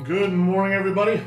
Good morning, everybody.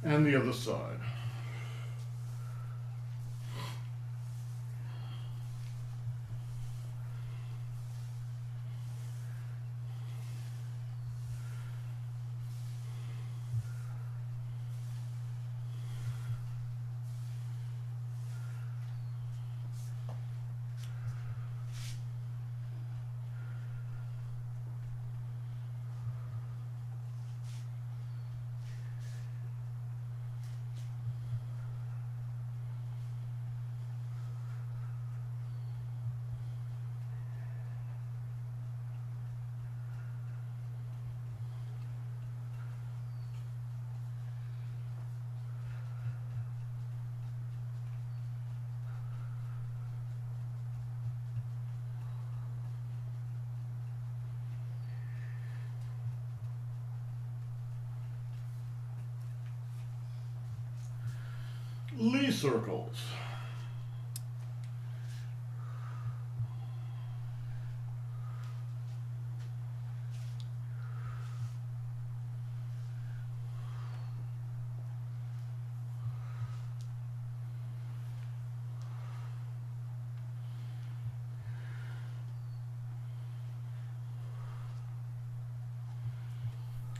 And the other side. Lee circles.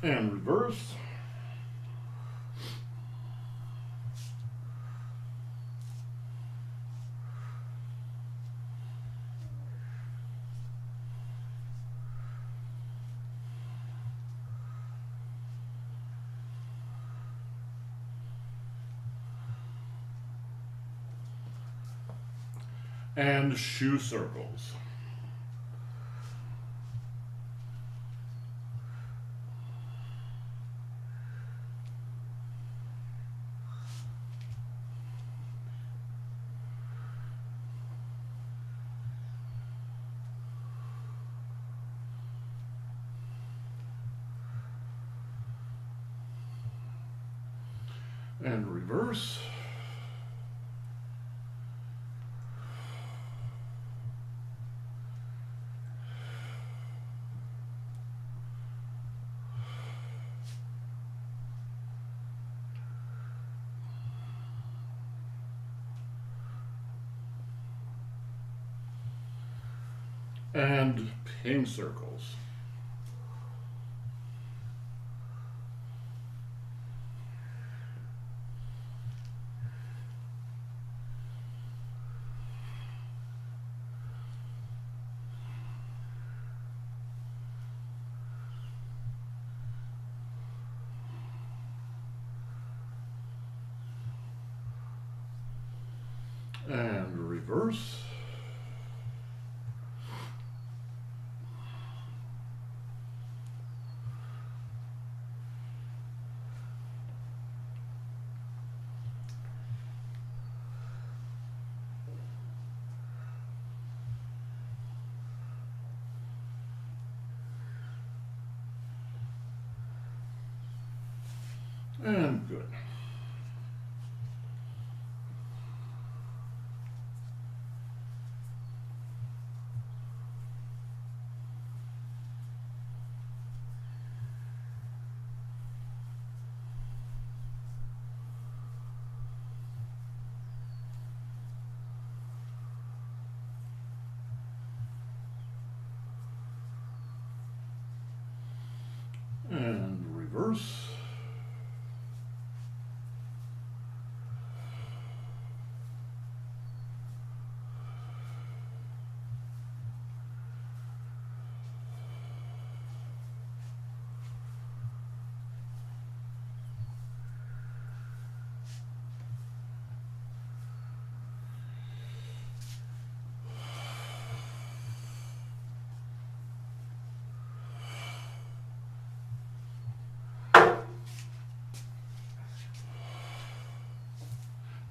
And reverse. And shoe circles. And reverse. And pin circles. And reverse. And good. And reverse.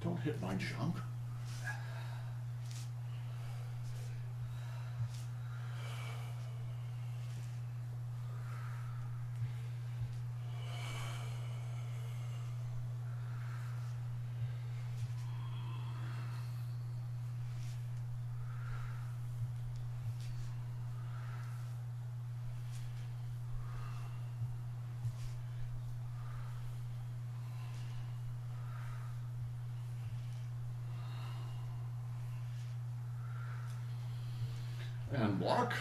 Don't hit my junk. And block.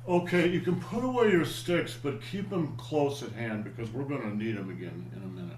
Okay, you can put away your sticks, but keep them close at hand because we're going to need them again in a minute.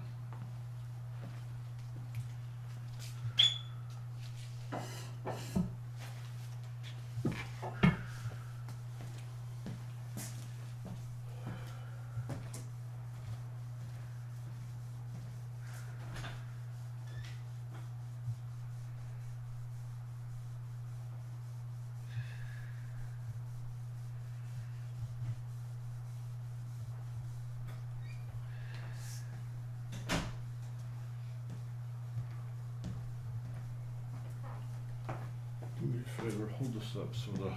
Do me a favor, hold this up so the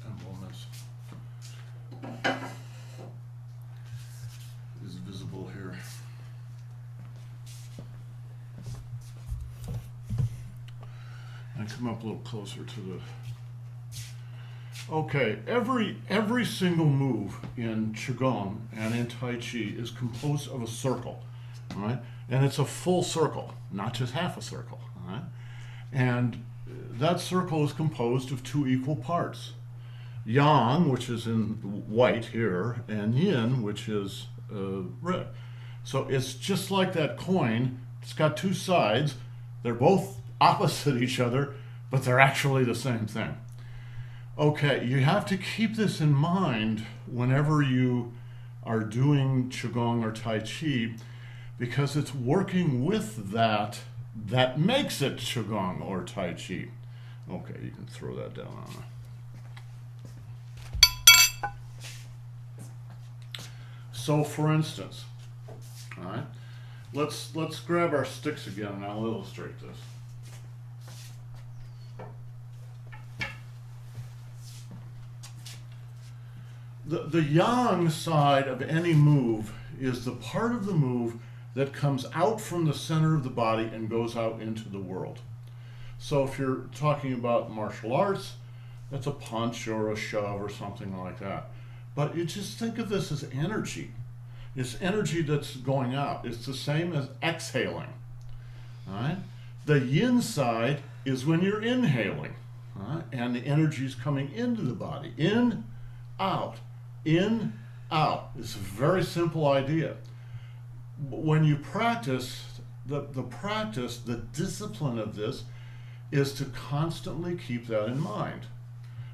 emblem is visible here. I come up a little closer to the. Okay, every single move in Qigong and in Tai Chi is composed of a circle, all right? And it's a full circle, not just half a circle, all right? And that circle is composed of two equal parts. Yang, which is in white here, and yin, which is red. So it's just like that coin. It's got two sides. They're both opposite each other, but they're actually the same thing. Okay, you have to keep this in mind whenever you are doing Qigong or Tai Chi, because it's working with that makes it Qigong or Tai Chi. Okay, you can throw that down on it. So for instance, all right, let's grab our sticks again and I'll illustrate this. The yang side of any move is the part of the move that comes out from the center of the body and goes out into the world. So if you're talking about martial arts, that's a punch or a shove or something like that. But you just think of this as energy. It's energy that's going out. It's the same as exhaling. All right? The yin side is when you're inhaling, all right? And the energy is coming into the body. In, out. In, out. It's a very simple idea. When you practice, the discipline of this is to constantly keep that in mind.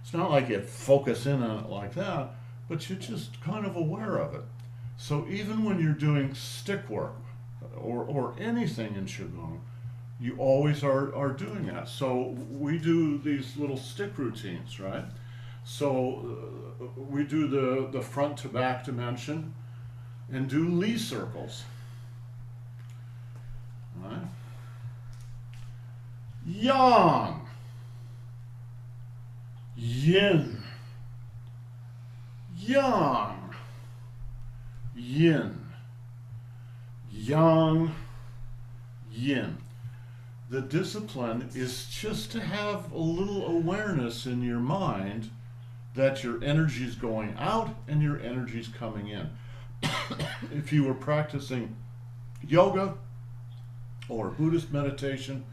It's not like you focus in on it like that, but you're just kind of aware of it. So even when you're doing stick work or anything in Qigong, you always are doing that. So we do these little stick routines, right? So we do the front to back dimension and do Li circles. All right? Yang, yin, yang, yin, yang, yin. The discipline is just to have a little awareness in your mind that your energy is going out and your energy is coming in. If you were practicing yoga or Buddhist meditation,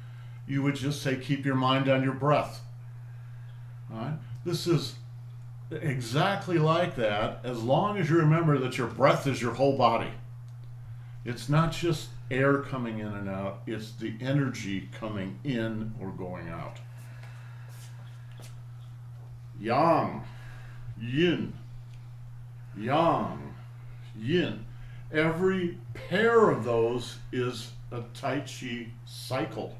you would just say, keep your mind on your breath. All right? This is exactly like that, as long as you remember that your breath is your whole body. It's not just air coming in and out, it's the energy coming in or going out. Yang, yin, yang, yin. Every pair of those is a Tai Chi cycle.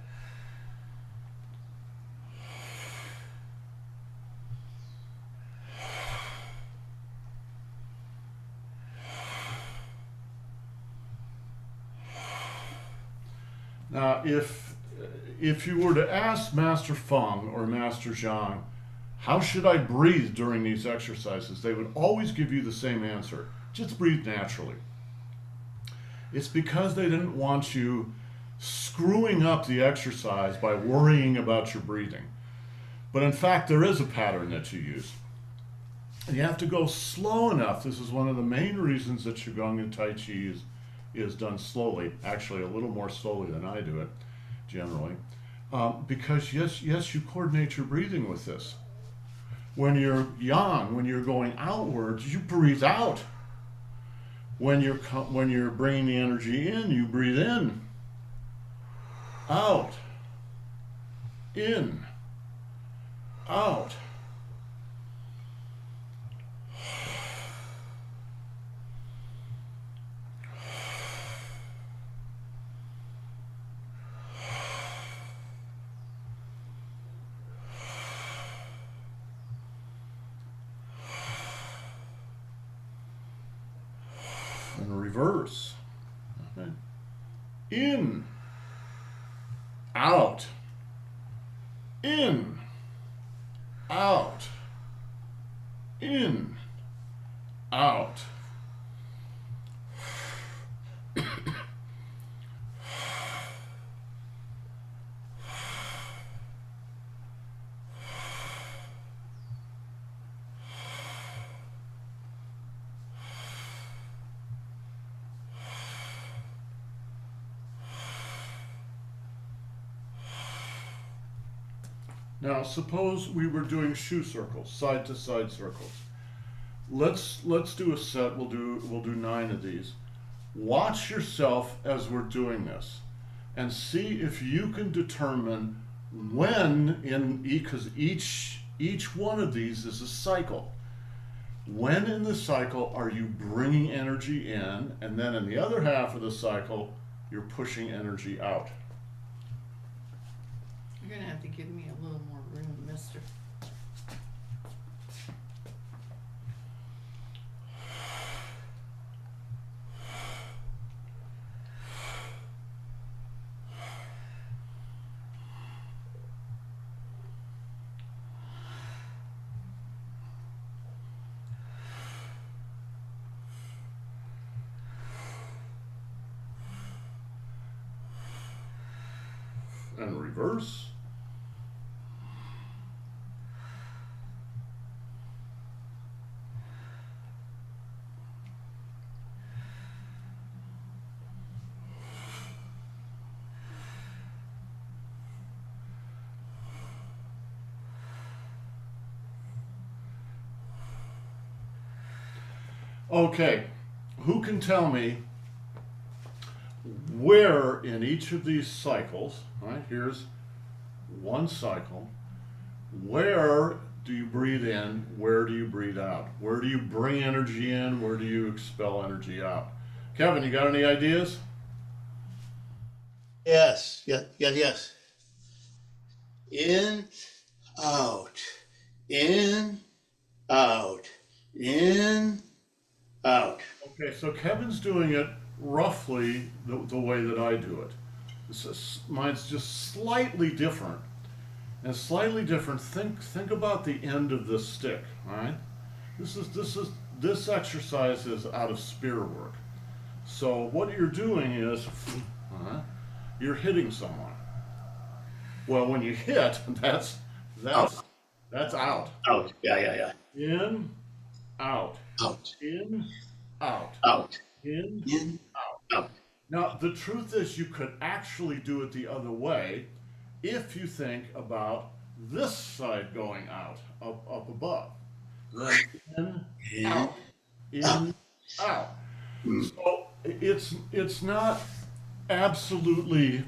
Now, if you were to ask Master Feng or Master Zhang, how should I breathe during these exercises? They would always give you the same answer. Just breathe naturally. It's because they didn't want you screwing up the exercise by worrying about your breathing. But in fact, there is a pattern that you use. And you have to go slow enough. This is one of the main reasons that Qigong and Tai Chi is done slowly, actually a little more slowly than I do it, generally. Because yes, you coordinate your breathing with this. When you're young, when you're going outwards, you breathe out. When you're bringing the energy in, you breathe in, out, in, out. And reverse. Okay. In, out, in, out, in, out. Now, suppose we were doing shoe circles, side to side circles. Let's do a set. We'll do 9 of these. Watch yourself as we're doing this, and see if you can determine when because each one of these is a cycle. When in the cycle are you bringing energy in, and then in the other half of the cycle, you're pushing energy out. You're gonna have to give me a little more room, mister. And reverse. Okay, who can tell me where in each of these cycles, right, here's one cycle, where do you breathe in, where do you breathe out? Where do you bring energy in, where do you expel energy out? Kevin, you got any ideas? Yes, yes, yes, yes. In, out, in, out, in, out. Okay, so Kevin's doing it roughly the way that I do it. Mine's just slightly different. And slightly different. Think about the end of this stick, all right? This exercise is out of spear work. So what you're doing is, you're hitting someone. Well, when you hit, that's Out, that's out. out. Yeah, yeah, yeah. In, out. Out, In, out. out, In, in, out. out. Now, the truth is you could actually do it the other way if you think about this side going out, up above. Then in, In, out, out. in, out. Mm. So it's not absolutely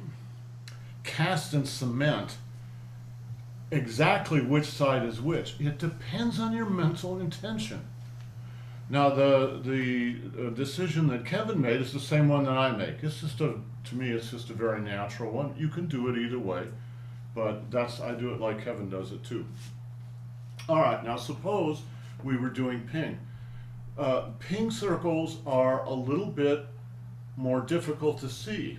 cast in cement exactly which side is which. It depends on your mental intention. Now the decision that Kevin made is the same one that I make. It's just to me it's just a very natural one. You can do it either way, but I do it like Kevin does it too. All right, now suppose we were doing ping. Ping circles are a little bit more difficult to see,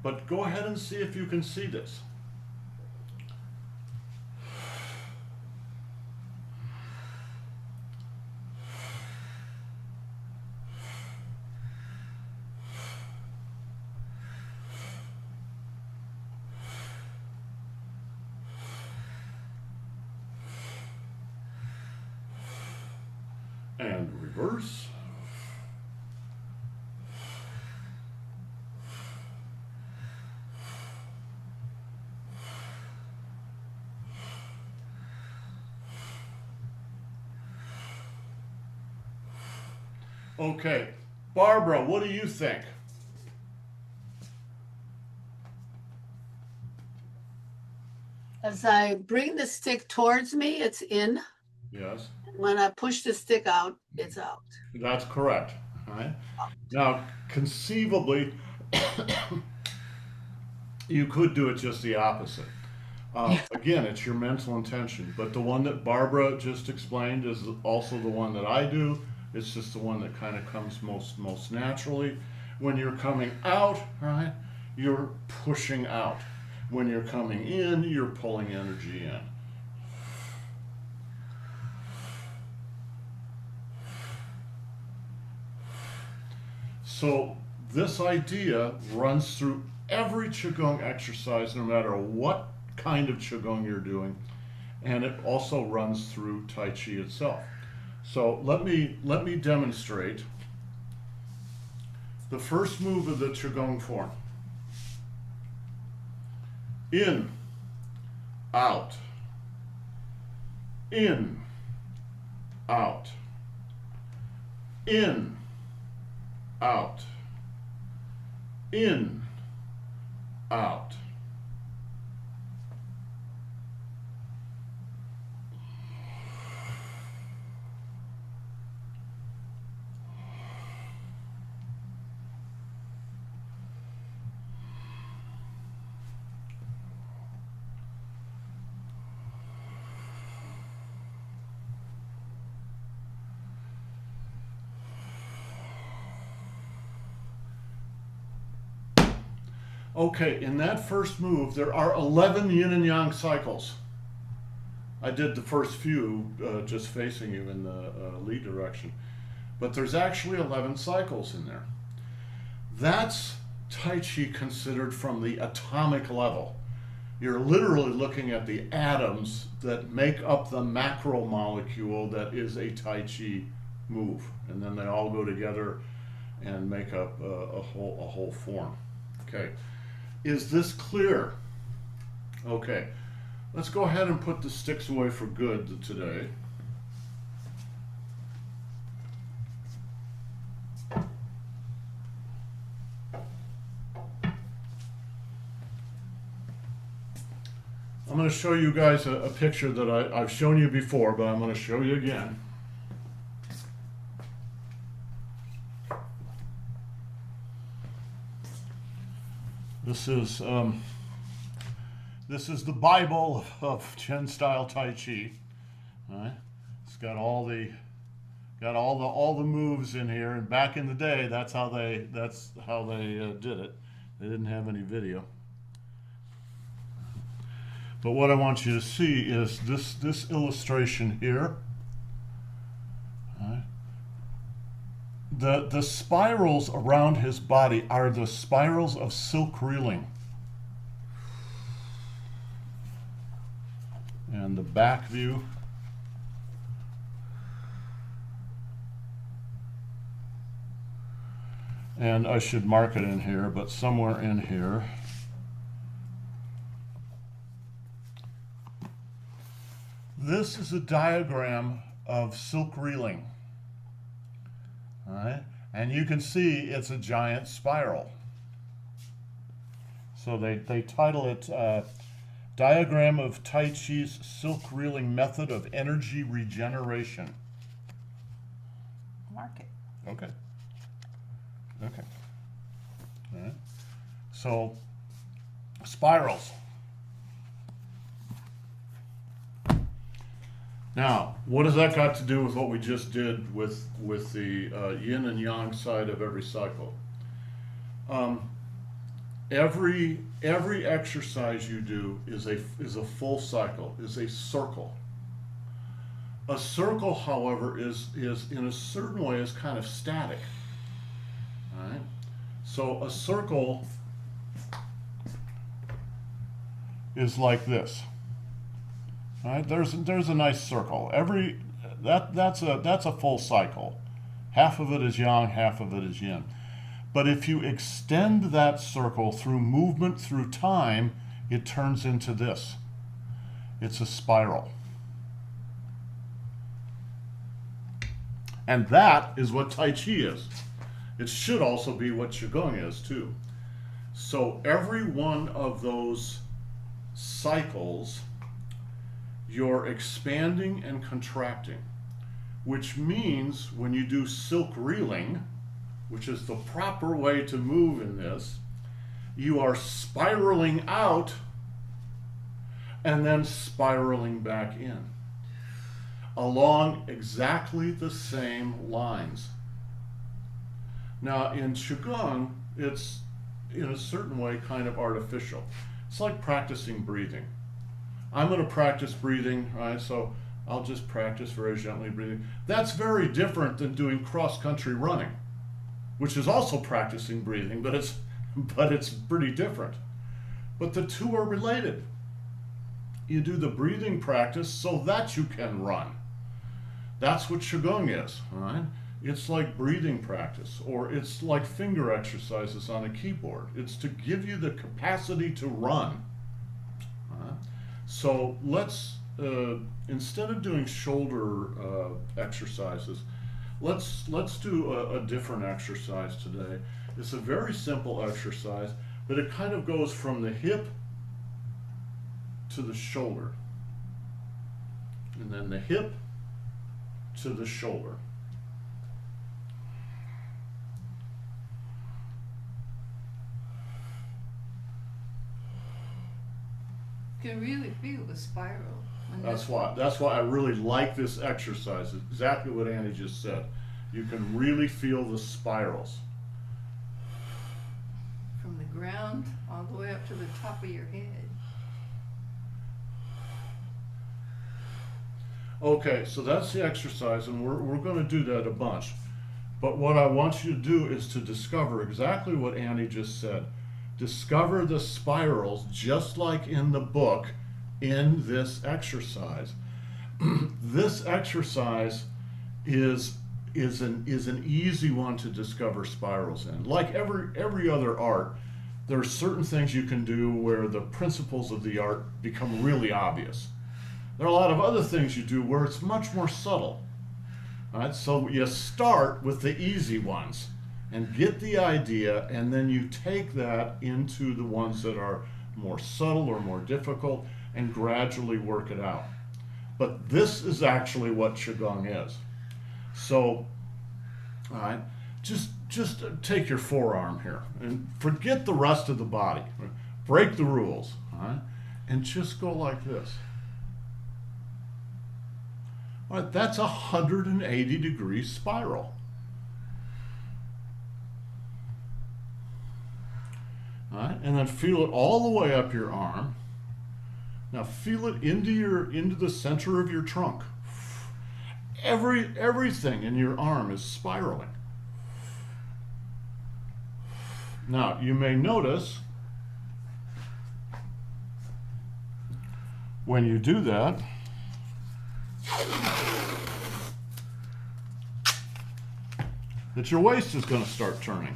but go ahead and see if you can see this. And reverse. Okay, Barbara, what do you think? As I bring the stick towards me, it's in. Yes, When I push the stick out, it's out. that's correct. All right. Now, conceivably, you could do it just the opposite. Again, it's your mental intention, but the one that Barbara just explained is also the one that I do. It's just the one that kind of comes most naturally. When you're coming out, right, you're pushing out. When you're coming in, you're pulling energy in. So this idea runs through every Qigong exercise, no matter what kind of Qigong you're doing, and it also runs through Tai Chi itself. So let me demonstrate the first move of the Qigong form. In, out, in, out, in, out, in, out. Okay, in that first move, there are 11 yin and yang cycles. I did the first few just facing you in the lead direction. But there's actually 11 cycles in there. That's Tai Chi considered from the atomic level. You're literally looking at the atoms that make up the macromolecule that is a Tai Chi move. And then they all go together and make up a whole form. Okay. Is this clear? Okay, let's go ahead and put the sticks away for good today. I'm going to show you guys a picture that I've shown you before, but I'm going to show you again. This is the Bible of Chen style Tai Chi. All right? It's got all the moves in here, and back in the day, that's how they did it. They didn't have any video. But what I want you to see is this illustration here. All right? The spirals around his body are the spirals of silk reeling. And the back view. And I should mark it in here, but somewhere in here. This is a diagram of silk reeling. All right, and you can see it's a giant spiral. So they title it Diagram of Tai Chi's Silk Reeling Method of Energy Regeneration. Mark it. Okay. Okay. All right. So, spirals. Now, what has that got to do with what we just did with the yin and yang side of every cycle? Every exercise you do is a full cycle, is a circle. A circle, however, is in a certain way is kind of static. All right. So a circle is like this. All right, there's a nice circle. That's a full cycle. Half of it is yang, half of it is yin. But if you extend that circle through movement through time, it turns into this. It's a spiral. And that is what Tai Chi is. It should also be what Qigong is too. So every one of those cycles, you're expanding and contracting, which means when you do silk reeling, which is the proper way to move in this, you are spiraling out and then spiraling back in along exactly the same lines. Now in Qigong, it's in a certain way kind of artificial. It's like practicing breathing. I'm going to practice breathing, right? So I'll just practice very gently breathing. That's very different than doing cross-country running, which is also practicing breathing, but it's pretty different. But the two are related. You do the breathing practice so that you can run. That's what Qigong is, all right? It's like breathing practice, or it's like finger exercises on a keyboard. It's to give you the capacity to run. So let's, instead of doing shoulder exercises, let's do a different exercise today. It's a very simple exercise, but it kind of goes from the hip to the shoulder, and then the hip to the shoulder. You can really feel the spiral. That's why I really like this exercise. It's exactly what Annie just said. You can really feel the spirals. From the ground all the way up to the top of your head. Okay, so that's the exercise, and we're going to do that a bunch. But what I want you to do is to discover exactly what Annie just said. Discover the spirals, just like in the book, in this exercise. This exercise is an easy one to discover spirals in. Like every other art, there are certain things you can do where the principles of the art become really obvious. There are a lot of other things you do where it's much more subtle. All right, so you start with the easy ones and get the idea, and then you take that into the ones that are more subtle or more difficult and gradually work it out. But this is actually what Qigong is. So, all right, just take your forearm here and forget the rest of the body. Break the rules, all right, and just go like this. All right, that's a 180-degree spiral. All right, and then feel it all the way up your arm. Now feel it into the center of your trunk. Everything in your arm is spiraling. Now you may notice when you do that, that your waist is going to start turning.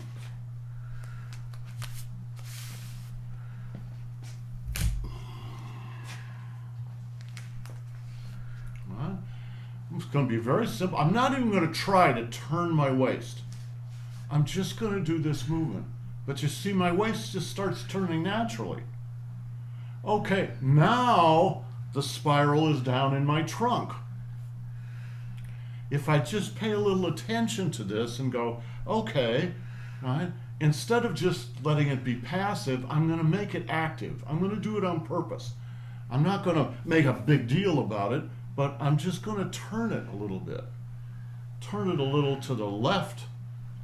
It's going to be very simple. I'm not even going to try to turn my waist. I'm just going to do this movement. But you see, my waist just starts turning naturally. Okay, now the spiral is down in my trunk. If I just pay a little attention to this and go, okay, right, instead of just letting it be passive, I'm going to make it active. I'm going to do it on purpose. I'm not going to make a big deal about it, but I'm just going to turn it a little bit. Turn it a little to the left,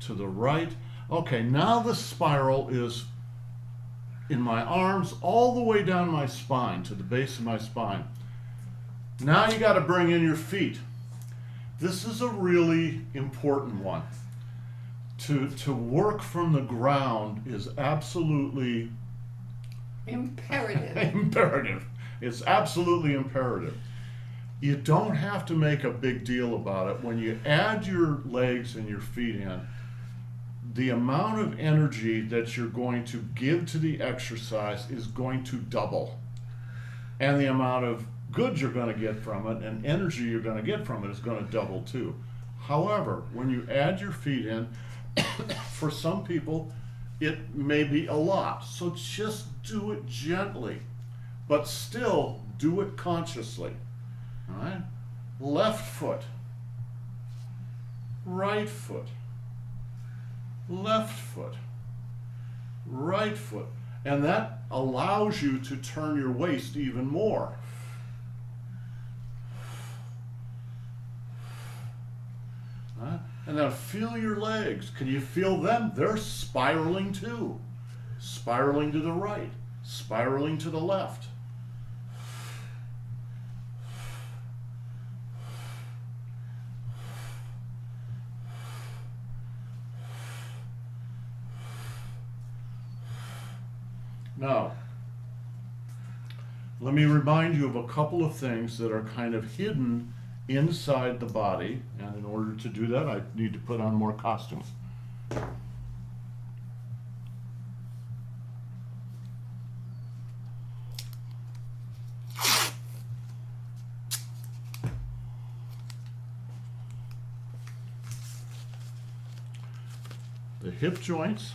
to the right. Okay, now the spiral is in my arms all the way down my spine, to the base of my spine. Now you got to bring in your feet. This is a really important one. To work from the ground is absolutely imperative. Imperative. It's absolutely imperative. You don't have to make a big deal about it. When you add your legs and your feet in, the amount of energy that you're going to give to the exercise is going to double. And the amount of good you're going to get from it and energy you're going to get from it is going to double too. However, when you add your feet in, for some people, it may be a lot. So just do it gently, but still do it consciously. All right? Left foot, right foot, left foot, right foot. And that allows you to turn your waist even more. And now feel your legs. Can you feel them? They're spiraling too. Spiraling to the right, spiraling to the left. Now, let me remind you of a couple of things that are kind of hidden inside the body, and in order to do that, I need to put on more costumes. The hip joints,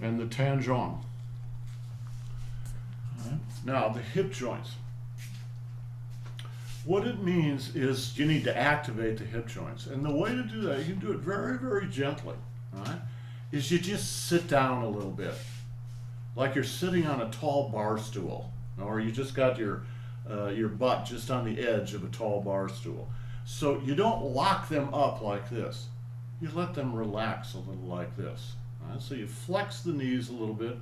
and the tangent. All right. Now, the hip joints. What it means is you need to activate the hip joints. And the way to do that, you can do it very, very gently, all right, is you just sit down a little bit, like you're sitting on a tall bar stool, or you just got your butt just on the edge of a tall bar stool. So you don't lock them up like this. You let them relax a little like this. All right? So you flex the knees a little bit.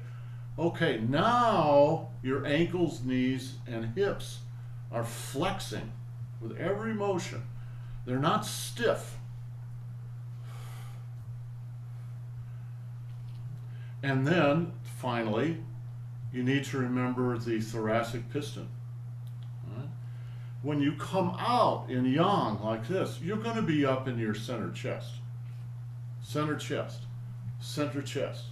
Okay, now your ankles, knees, and hips are flexing with every motion. They're not stiff. And then, finally, you need to remember the thoracic piston. All right? When you come out in yang like this, you're going to be up in your center chest. Center chest, center chest,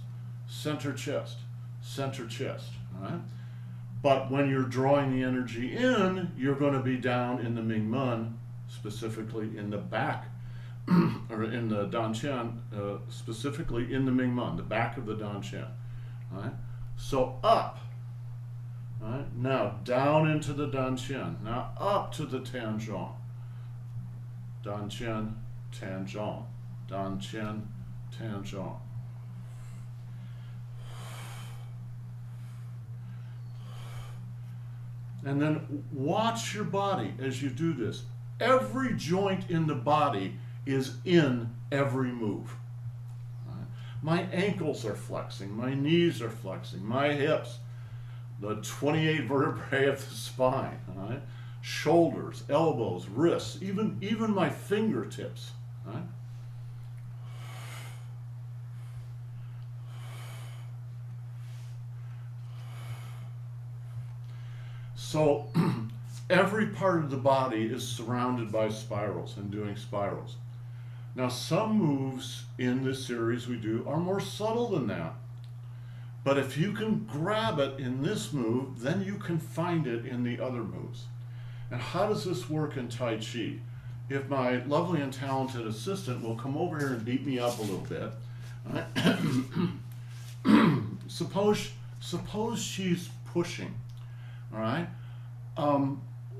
center chest, center chest. All right? But when you're drawing the energy in, you're going to be down in the Ming Men, specifically in the back, or in the Dan Qian, specifically in the Ming Men, the back of the Dan Qian. All right? So up. All right? Now down into the Dan Qian. Now up to the Tangent. Dan Qian, Tangent. Dan Qian, Tangent. And then watch your body as you do this. Every joint in the body is in every move. Right? My ankles are flexing, my knees are flexing, my hips, the 28 vertebrae of the spine, right? Shoulders, elbows, wrists, even my fingertips. Right? So every part of the body is surrounded by spirals and doing spirals. Now, some moves in this series we do are more subtle than that. But if you can grab it in this move, then you can find it in the other moves. And how does this work in Tai Chi? If my lovely and talented assistant will come over here and beat me up a little bit. Suppose she's pushing, all right?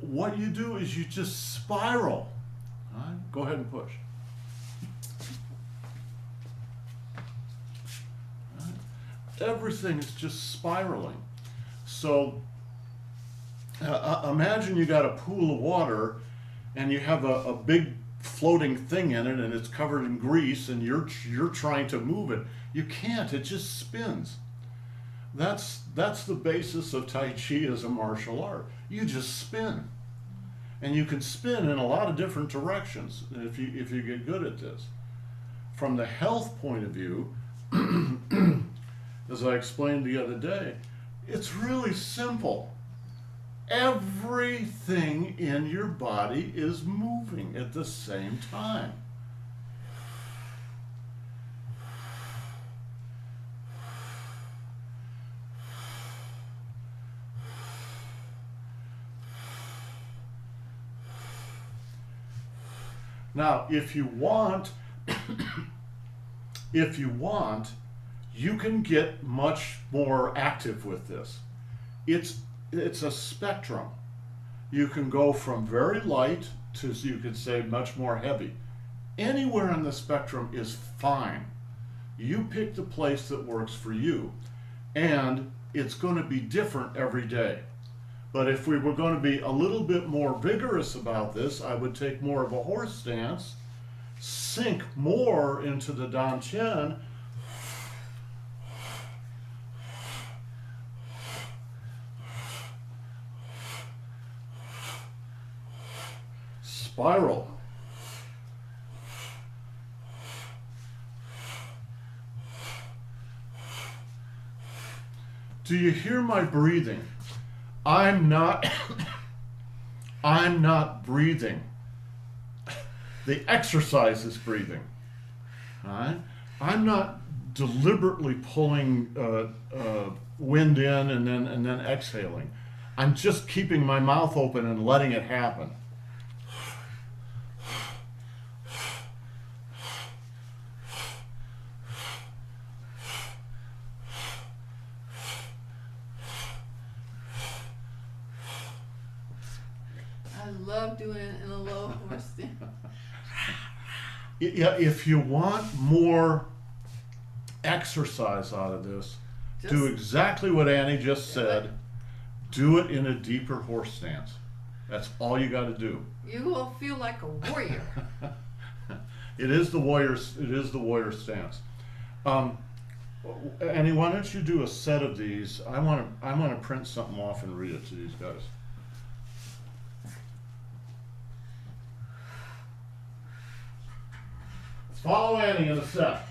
What you do is you just spiral. All right? Go ahead and push. All right? Everything is just spiraling. So imagine you got a pool of water and you have a big floating thing in it and it's covered in grease and you're trying to move it. You can't, it just spins. That's the basis of Tai Chi as a martial art. You just spin. And you can spin in a lot of different directions if you get good at this. From the health point of view, as I explained the other day, it's really simple. everything in your body is moving at the same time. Now, if you want, you can get much more active with this. It's a spectrum. You can go from very light to, you could say, much more heavy. Anywhere on the spectrum is fine. You pick the place that works for you, and it's going to be different every day. But if we were going to be a little bit more vigorous about this, I would take more of a horse stance, sink more into the Dan Chen, spiral. Do you hear my breathing? I'm not breathing. The exercise is breathing. All right? I'm not deliberately pulling wind in and then exhaling. I'm just keeping my mouth open and letting it happen. I love doing it in a low horse stance. Yeah, if you want more exercise out of this, do exactly what Annie just said. Do it in a deeper horse stance. That's all you got to do. You will feel like a warrior. It is the warrior. It is the warrior stance. Annie, why don't you do a set of these? I want to print something off and read it to these guys. Follow Annie in a set.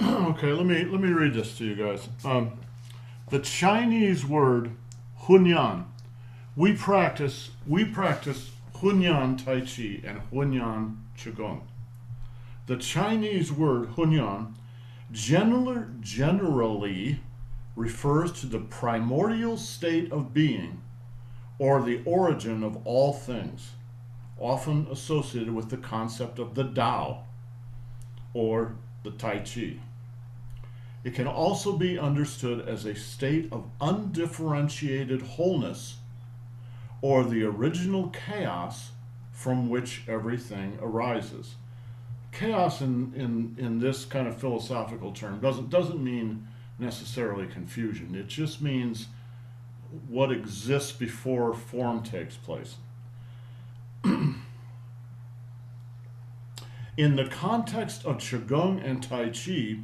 Okay, let me read this to you guys. The Chinese word Hunyan. We practice Hunyan Tai Chi and Hunyan Qigong. The Chinese word Hunyan generally refers to the primordial state of being or the origin of all things, often associated with the concept of the Tao or the Tai Chi. It can also be understood as a state of undifferentiated wholeness or the original chaos from which everything arises. Chaos in this kind of philosophical term doesn't mean necessarily confusion. It just means what exists before form takes place. In the context of Qigong and Tai Chi,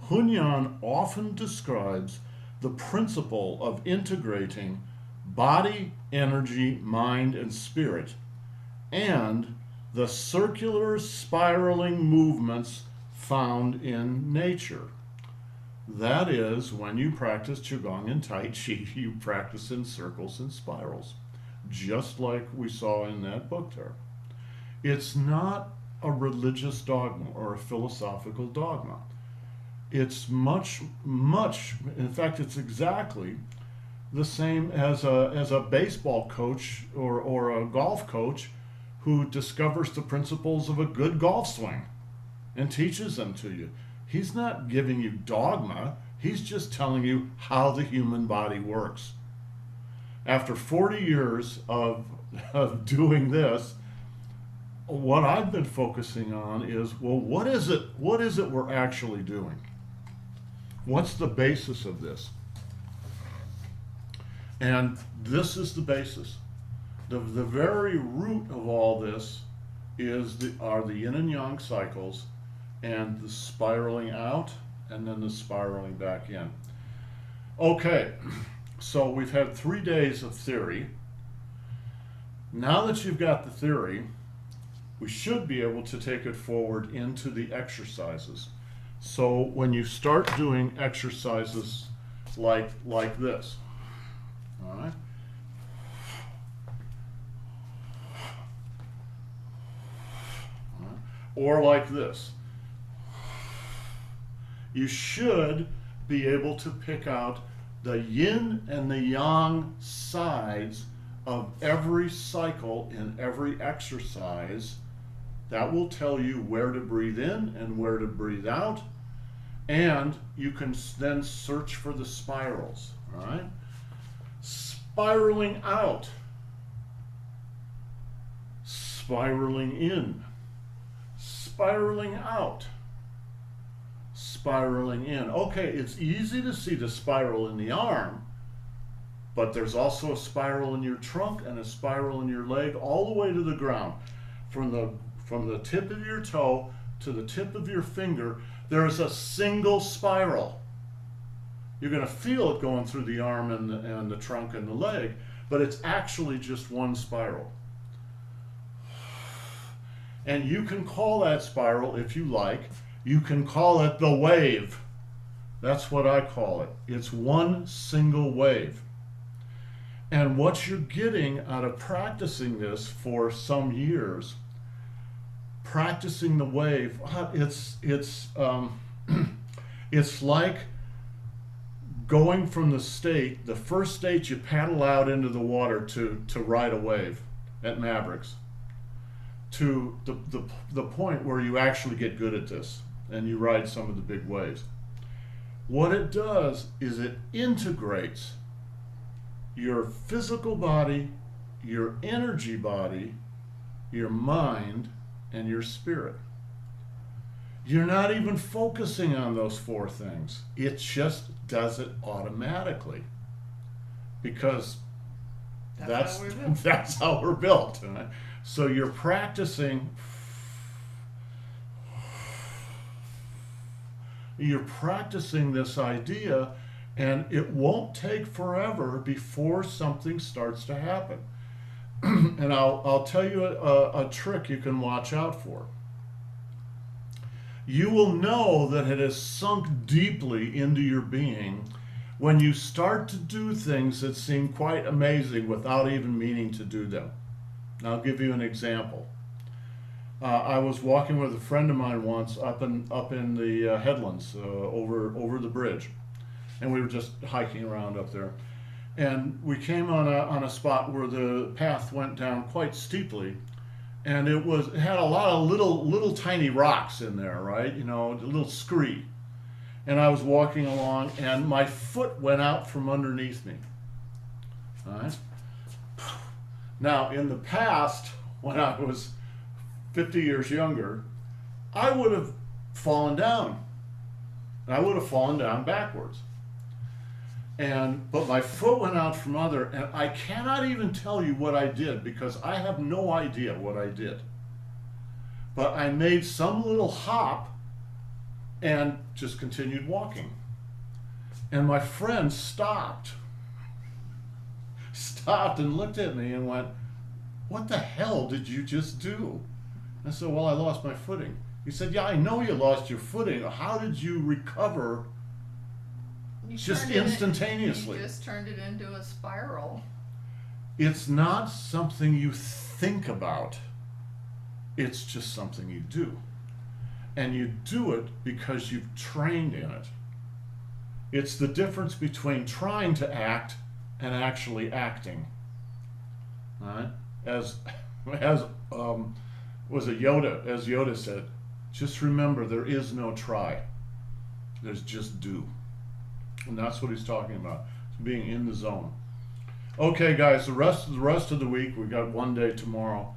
Hunyan often describes the principle of integrating body, energy, mind, and spirit, and the circular spiraling movements found in nature. That is, when you practice Qigong and Tai Chi, you practice in circles and spirals, just like we saw in that book there. It's not a religious dogma or a philosophical dogma. It's much, in fact, it's exactly the same as a baseball coach or a golf coach who discovers the principles of a good golf swing and teaches them to you. He's not giving you dogma, he's just telling you how the human body works. After 40 years of doing this, what I've been focusing on is, well, what is it we're actually doing? What's the basis of this? And this is the basis. The very root of all this are the yin and yang cycles, and the spiraling out and then the spiraling back in. Okay, so we've had 3 days of theory. Now that you've got the theory, we should be able to take it forward into the exercises. So when you start doing exercises like this, all right? Or like this, you should be able to pick out the yin and the yang sides of every cycle in every exercise. That will tell you where to breathe in and where to breathe out, and you can then search for the spirals. All right, spiraling out, spiraling in, spiraling out, spiraling in. Okay, it's easy to see the spiral in the arm, but there's also a spiral in your trunk and a spiral in your leg all the way to the ground. From the tip of your toe to the tip of your finger, there is a single spiral. You're going to feel it going through the arm and the trunk and the leg, but it's actually just one spiral. And you can call that spiral, if you like, you can call it the wave. That's what I call it. It's one single wave. And what you're getting out of practicing this for some years, practicing the wave, it's like going from the first state you paddle out into the water to ride a wave at Mavericks, to the point where you actually get good at this and you ride some of the big waves. What it does is it integrates your physical body, your energy body, your mind, and your spirit. You're not even focusing on those 4 things. It just does it automatically, because that's how we're built. Right? So you're practicing this idea, and it won't take forever before something starts to happen. And I'll tell you a trick you can watch out for. You will know that it has sunk deeply into your being when you start to do things that seem quite amazing without even meaning to do them. And I'll give you an example. I was walking with a friend of mine once up in the headlands over the bridge, and we were just hiking around up there. And we came on a spot where the path went down quite steeply, and it had a lot of little tiny rocks in there, right? You know, a little scree. And I was walking along, and my foot went out from underneath me. All right. Now, in the past, when I was 50 years younger, I would have fallen down. And I would have fallen down backwards. But my foot went out from under, and I cannot even tell you what I did, because I have no idea what I did. But I made some little hop and just continued walking. And my friend stopped and looked at me and went, "What the hell did you just do?" I said, "Well, I lost my footing." He said, "Yeah, I know you lost your footing. How did you recover You just turned it in- instantaneously?" You just turned it into a spiral. It's not something you think about. It's just something you do. And you do it because you've trained in it. It's the difference between trying to act and actually acting. All right? As was it Yoda? As Yoda said, just remember there is no try. There's just do. And that's what he's talking about. It's being in the zone. Okay, guys, the rest of the week, we got one day tomorrow.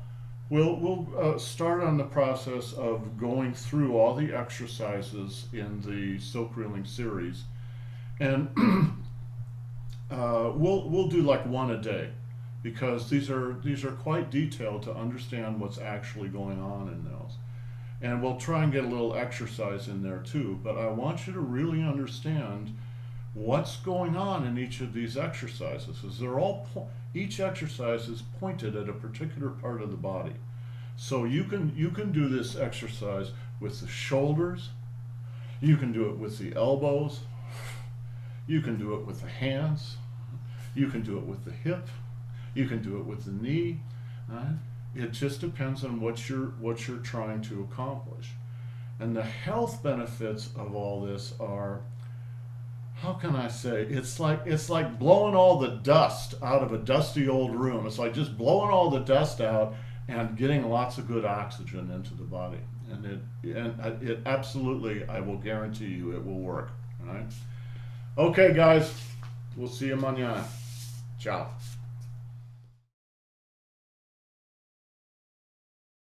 We'll start on the process of going through all the exercises in the Silk Reeling series, and we'll do like one a day, because these are quite detailed to understand what's actually going on in those, and we'll try and get a little exercise in there too. But I want you to really understand what's going on in each of these exercises, is they're all each exercise is pointed at a particular part of the body. So you can do this exercise with the shoulders, you can do it with the elbows, you can do it with the hands, you can do it with the hip, you can do it with the knee. Right? It just depends on what you're trying to accomplish. And the health benefits of all this are, how can I say, it's like blowing all the dust out of a dusty old room. It's like just blowing all the dust out and getting lots of good oxygen into the body. And it absolutely, I will guarantee you, it will work. All right? Okay, guys, we'll see you mañana. Ciao.